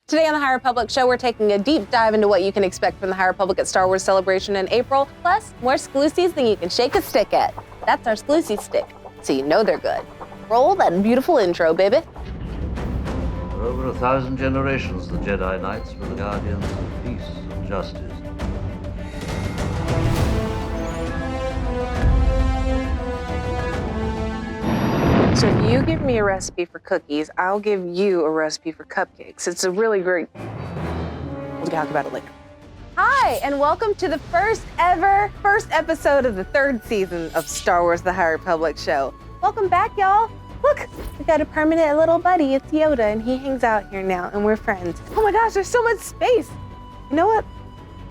Today on the High Republic Show, we're taking a deep dive into what you can expect from the High Republic at Star Wars Celebration in April, plus more exclusives than you can shake a stick at. That's our exclusive stick, so you know they're good. Roll that beautiful intro, baby. For over 1,000 generations, the Jedi Knights were the guardians of peace and justice. So if you give me a recipe for cookies, I'll give you a recipe for cupcakes. It's a really great... We'll talk about it later. Hi, and welcome to the first episode of the third season of Star Wars The High Republic Show. Welcome back, y'all. Look, we got a permanent little buddy. It's Yoda, and he hangs out here now, and we're friends. Oh my gosh, there's so much space. You know what?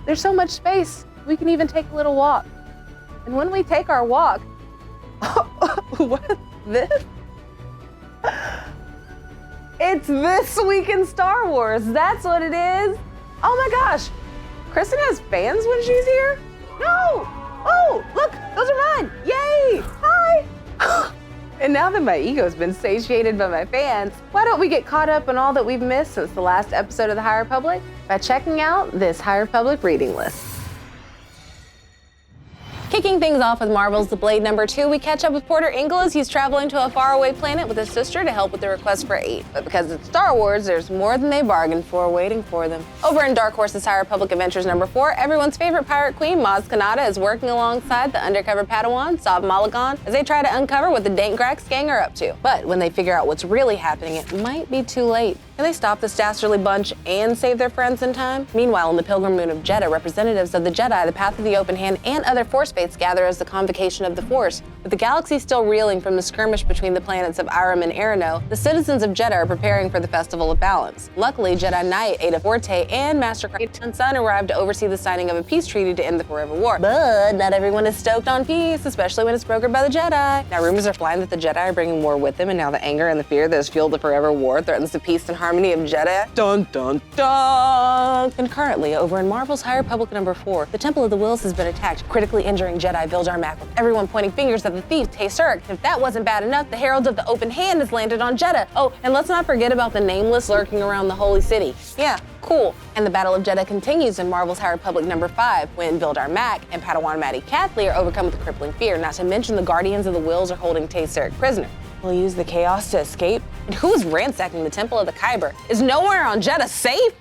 There's so much space. We can even take a little walk. And when we take our walk... What's this? It's This Week in Star Wars. That's what it is. Oh my gosh. Kristen has fans when she's here? No! Oh, look, those are mine. Yay! Hi! And now that my ego's been satiated by my fans, why don't we get caught up on all that we've missed since the last episode of the High Republic by checking out this High Republic reading list. Kicking things off with Marvel's The Blade #2, we catch up with Porter Engle as he's traveling to a faraway planet with his sister to help with the request for aid. But because it's Star Wars, there's more than they bargained for waiting for them. Over in Dark Horse's High Republic Adventures #4, everyone's favorite pirate queen, Maz Kanata, is working alongside the undercover Padawan, Sav Malagan, as they try to uncover what the Dankgrax gang are up to. But when they figure out what's really happening, it might be too late. Can they stop this dastardly bunch and save their friends in time? Meanwhile, in the Pilgrim Moon of Jedha, representatives of the Jedi, the Path of the Open Hand, and other Force faiths gather as the Convocation of the Force. With the galaxy still reeling from the skirmish between the planets of Aram and Arano, the citizens of Jedha are preparing for the Festival of Balance. Luckily, Jedi Knight Ada Forte and Master Krystan's son arrived to oversee the signing of a peace treaty to end the Forever War. But not everyone is stoked on peace, especially when it's brokered by the Jedi. Now, rumors are flying that the Jedi are bringing war with them, and now the anger and the fear that has fueled the Forever War threatens the peace and harmony of Jedha. Dun dun dun! Concurrently, over in Marvel's High Republic #4, the Temple of the Wills has been attacked, critically injuring Jedi Vildar Mac, with everyone pointing fingers at the thief, Tay-Sirk. If that wasn't bad enough, the Herald of the Open Hand has landed on Jedha. Oh, and let's not forget about the Nameless lurking around the Holy City. Yeah, cool. And the Battle of Jedha continues in Marvel's High Republic #5, when Vildar Mac and Padawan Maddie Cathly are overcome with a crippling fear, not to mention the Guardians of the Wills are holding Tay-Sirk prisoner. Will he use the chaos to escape? And who's ransacking the Temple of the Kyber? Is nowhere on Jedha safe?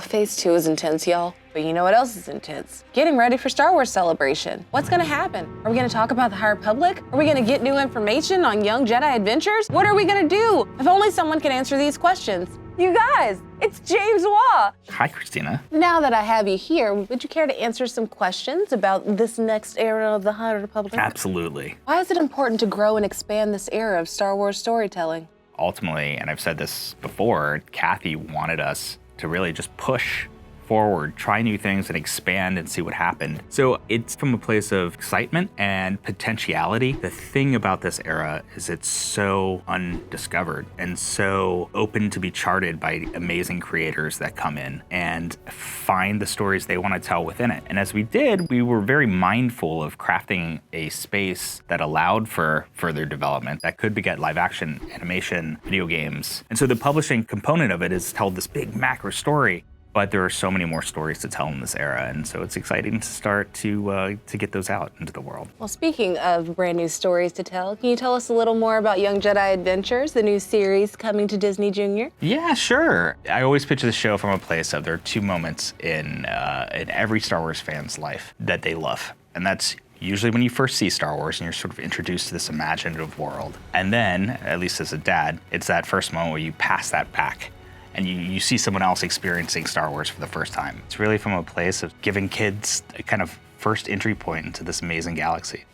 Phase 2 is intense, y'all. But you know what else is intense? Getting ready for Star Wars Celebration. What's gonna happen? Are we gonna talk about the High Republic? Are we gonna get new information on young Jedi adventures? What are we gonna do? If only someone could answer these questions. You guys, it's James Waugh. Hi, Krystina. Now that I have you here, would you care to answer some questions about this next era of the High Republic? Absolutely. Why is it important to grow and expand this era of Star Wars storytelling? Ultimately, and I've said this before, Kathy wanted us to really just push forward, try new things and expand and see what happened. So it's from a place of excitement and potentiality. The thing about this era is it's so undiscovered and so open to be charted by amazing creators that come in and find the stories they want to tell within it. And as we did, we were very mindful of crafting a space that allowed for further development that could beget live action, animation, video games. And so the publishing component of it is tell this big macro story. But there are so many more stories to tell in this era, and so it's exciting to start to get those out into the world. Well, speaking of brand new stories to tell, can you tell us a little more about Young Jedi Adventures, the new series coming to Disney Junior? Yeah, sure. I always picture the show from a place of there are two moments in every Star Wars fan's life that they love, and that's usually when you first see Star Wars and you're sort of introduced to this imaginative world. And then, at least as a dad, it's that first moment where you pass that back and you see someone else experiencing Star Wars for the first time. It's really from a place of giving kids a kind of first entry point into this amazing galaxy.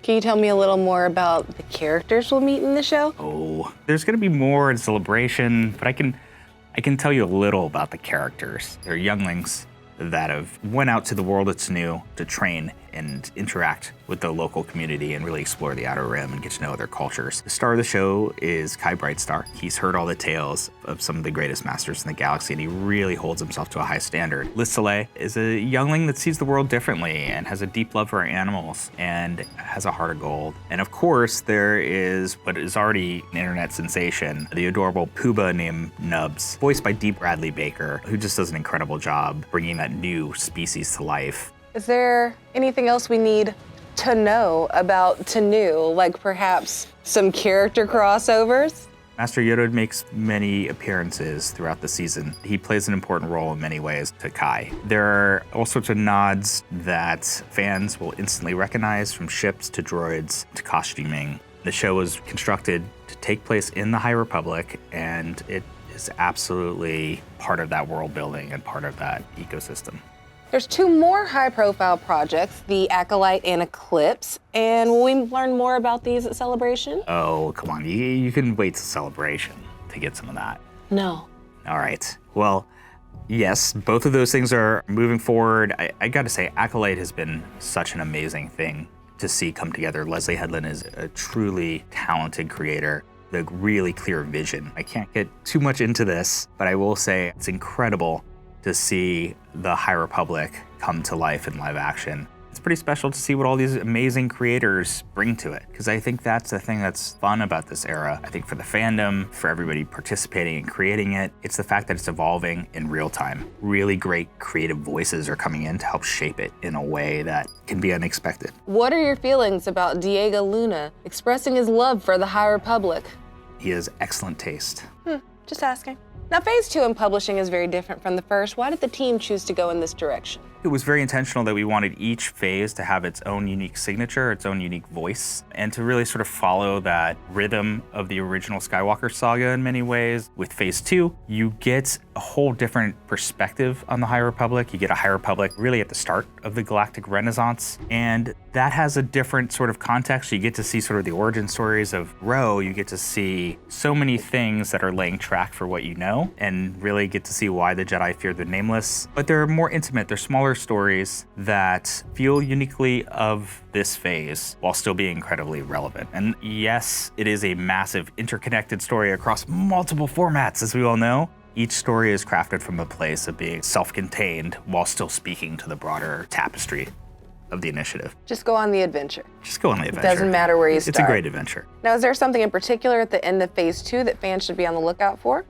Can you tell me a little more about the characters we'll meet in the show? Oh, there's gonna be more in Celebration, but I can tell you a little about the characters. They're younglings, that have went out to the world that's new to train and interact with the local community and really explore the Outer Rim and get to know other cultures. The star of the show is Kai Brightstar. He's heard all the tales of some of the greatest masters in the galaxy, and he really holds himself to a high standard. Liz Soleil is a youngling that sees the world differently and has a deep love for animals and has a heart of gold. And of course, there is what is already an internet sensation, the adorable Pooba named Nubs, voiced by Dee Bradley Baker, who just does an incredible job bringing that new species to life. Is there anything else we need to know about Tanu, like perhaps some character crossovers? Master Yoda makes many appearances throughout the season. He plays an important role in many ways to Kai. There are all sorts of nods that fans will instantly recognize, from ships to droids to costuming. The show was constructed to take place in the High Republic, and it is absolutely part of that world building and part of that ecosystem. There's 2 more high-profile projects, the Acolyte and Eclipse, and will we learn more about these at Celebration? Oh, come on, you can wait till Celebration to get some of that. No. All right, well, yes, both of those things are moving forward. I gotta say, Acolyte has been such an amazing thing to see come together. Leslie Headland is a truly talented creator, with a really clear vision. I can't get too much into this, but I will say it's incredible to see the High Republic come to life in live action. It's pretty special to see what all these amazing creators bring to it, because I think that's the thing that's fun about this era. I think for the fandom, for everybody participating and creating it, it's the fact that it's evolving in real time. Really great creative voices are coming in to help shape it in a way that can be unexpected. What are your feelings about Diego Luna expressing his love for the High Republic? He has excellent taste. Just asking. Now, Phase 2 in publishing is very different from the first. Why did the team choose to go in this direction? It was very intentional that we wanted each phase to have its own unique signature, its own unique voice, and to really sort of follow that rhythm of the original Skywalker saga in many ways. With Phase 2, you get a whole different perspective on the High Republic. You get a High Republic really at the start of the Galactic Renaissance, and that has a different sort of context. You get to see sort of the origin stories of Ro. You get to see so many things that are laying track for what you know, and really get to see why the Jedi fear the Nameless. But they're more intimate, they're smaller stories that feel uniquely of this phase while still being incredibly relevant. And yes, it is a massive interconnected story across multiple formats, as we all know. Each story is crafted from a place of being self-contained while still speaking to the broader tapestry of the initiative. Just go on the adventure. Just go on the adventure. Doesn't matter where you start. It's a great adventure. Now, is there something in particular at the end of Phase 2 that fans should be on the lookout for?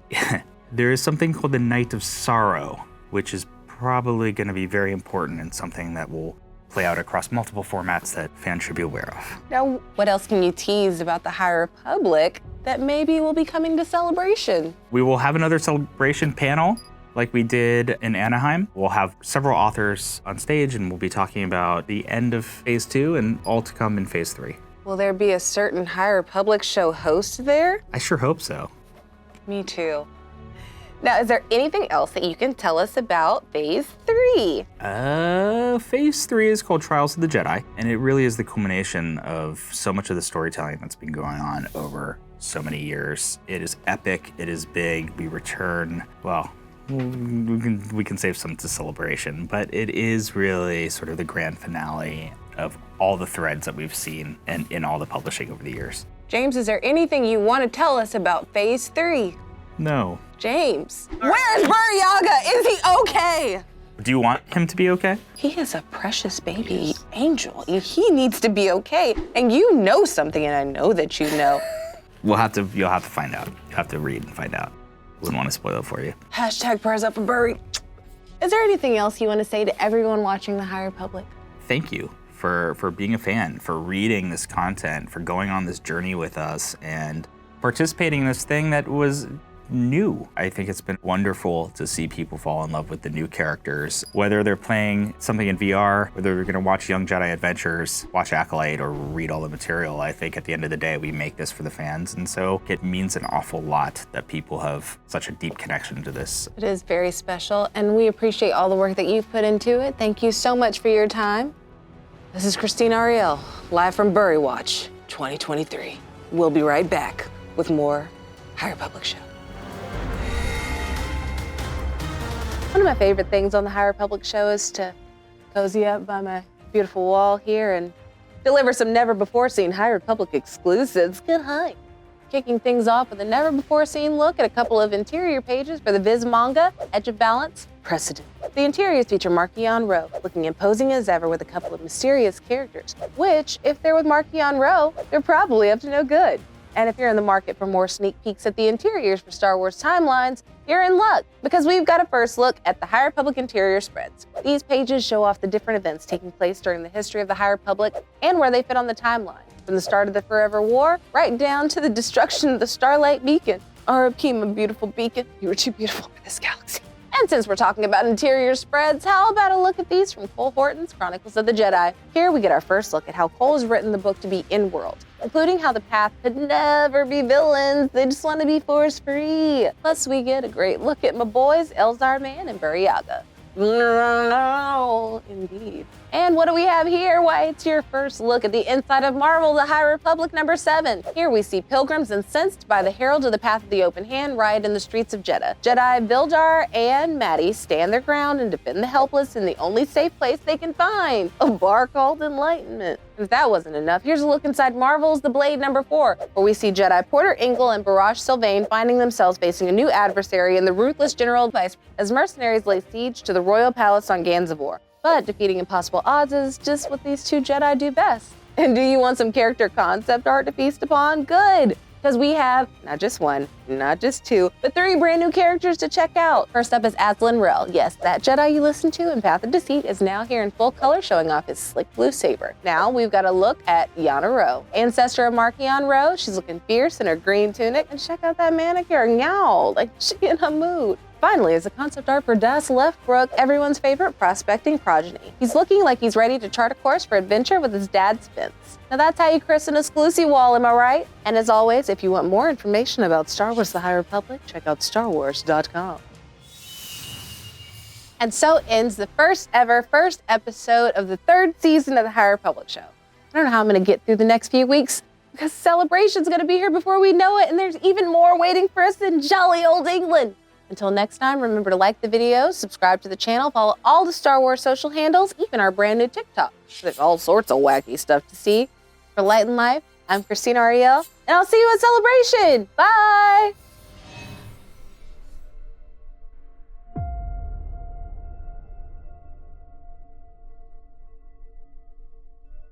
There is something called the Night of Sorrow, which is probably going to be very important and something that will play out across multiple formats that fans should be aware of. Now, what else can you tease about the High Republic that maybe will be coming to Celebration? We will have another Celebration panel like we did in Anaheim. We'll have several authors on stage, and we'll be talking about the end of Phase 2 and all to come in Phase 3. Will there be a certain High Republic show host there? I sure hope so. Me too. Now, is there anything else that you can tell us about Phase 3? Phase 3 is called Trials of the Jedi, and it really is the culmination of so much of the storytelling that's been going on over so many years. It is epic, it is big, we return, well, we can save some to Celebration, but it is really sort of the grand finale of all the threads that we've seen and in all the publishing over the years. James, is there anything you want to tell us about Phase 3? No. James, where's Buryaga? Is he okay? Do you want him to be okay? He is a precious baby angel. He needs to be okay. And you know something, and I know that you know. You'll have to find out. You'll have to read and find out. Wouldn't want to spoil it for you. Hashtag prayers up for Burry. Is there anything else you want to say to everyone watching the High Republic? Thank you for being a fan, for reading this content, for going on this journey with us, and participating in this thing that was new. I think it's been wonderful to see people fall in love with the new characters, whether they're playing something in VR, whether they're gonna watch Young Jedi Adventures, watch Acolyte, or read all the material. I think at the end of the day, we make this for the fans, and so it means an awful lot that people have such a deep connection to this. It is very special, and we appreciate all the work that you've put into it. Thank you so much for your time. This is Krystina Ariel, live from Bury Watch 2023. We'll be right back with more High Republic Show. One of my favorite things on the High Republic show is to cozy up by my beautiful wall here and deliver some never-before-seen High Republic exclusives. Good hi. Kicking things off with a never-before-seen look at a couple of interior pages for the Viz manga, Edge of Balance, Precedent. The interiors feature Markion Rowe, looking imposing as ever with a couple of mysterious characters, which, if they're with Markion Rowe, they're probably up to no good. And if you're in the market for more sneak peeks at the interiors for Star Wars timelines, you're in luck, because we've got a first look at the High Republic interior spreads. These pages show off the different events taking place during the history of the High Republic and where they fit on the timeline, from the start of the Forever War right down to the destruction of the Starlight Beacon. R.I.P. my beautiful beacon, you were too beautiful for this galaxy. And since we're talking about interior spreads, how about a look at these from Cole Horton's Chronicles of the Jedi? Here we get our first look at how Cole has written the book to be in-world, including how the path could never be villains, they just want to be force-free. Plus we get a great look at my boys, Elzar Mann and Burryaga. Indeed. And what do we have here? Why, it's your first look at the inside of Marvel, the High Republic #7. Here we see pilgrims incensed by the Herald of the Path of the Open Hand riot in the streets of Jeddah. Jedi Bildar and Maddie stand their ground and defend the helpless in the only safe place they can find, a bar called Enlightenment. If that wasn't enough, here's a look inside Marvel's The Blade #4, where we see Jedi Porter Engle and Baraj Sylvain finding themselves facing a new adversary in the ruthless General Vice as mercenaries lay siege to the royal palace on Ganzavor. But defeating impossible odds is just what these two Jedi do best. And do you want some character concept art to feast upon? Good! Because we have not just one, not just two, but 3 brand new characters to check out. First up is Aslan Rel. Yes, that Jedi you listened to in Path of Deceit is now here in full color, showing off his slick blue saber. Now we've got a look at Yana Rowe, ancestor of Markion Rowe. She's looking fierce in her green tunic, and check out that manicure, yow, like she in a mood. Finally, is a concept art for Das Leftbrook, everyone's favorite prospecting progeny. He's looking like he's ready to chart a course for adventure with his dad Spence. Now that's how you christen a exclusive wall, am I right? And as always, if you want more information about Star Wars The High Republic, check out StarWars.com. And so ends the first episode of the 3rd season of the High Republic show. I don't know how I'm gonna get through the next few weeks, because Celebration's gonna be here before we know it, and there's even more waiting for us in jolly old England. Until next time, remember to like the video, subscribe to the channel, follow all the Star Wars social handles, even our brand new TikTok. There's all sorts of wacky stuff to see. For Light and Life, I'm Krystina Ariel, and I'll see you at Celebration. Bye!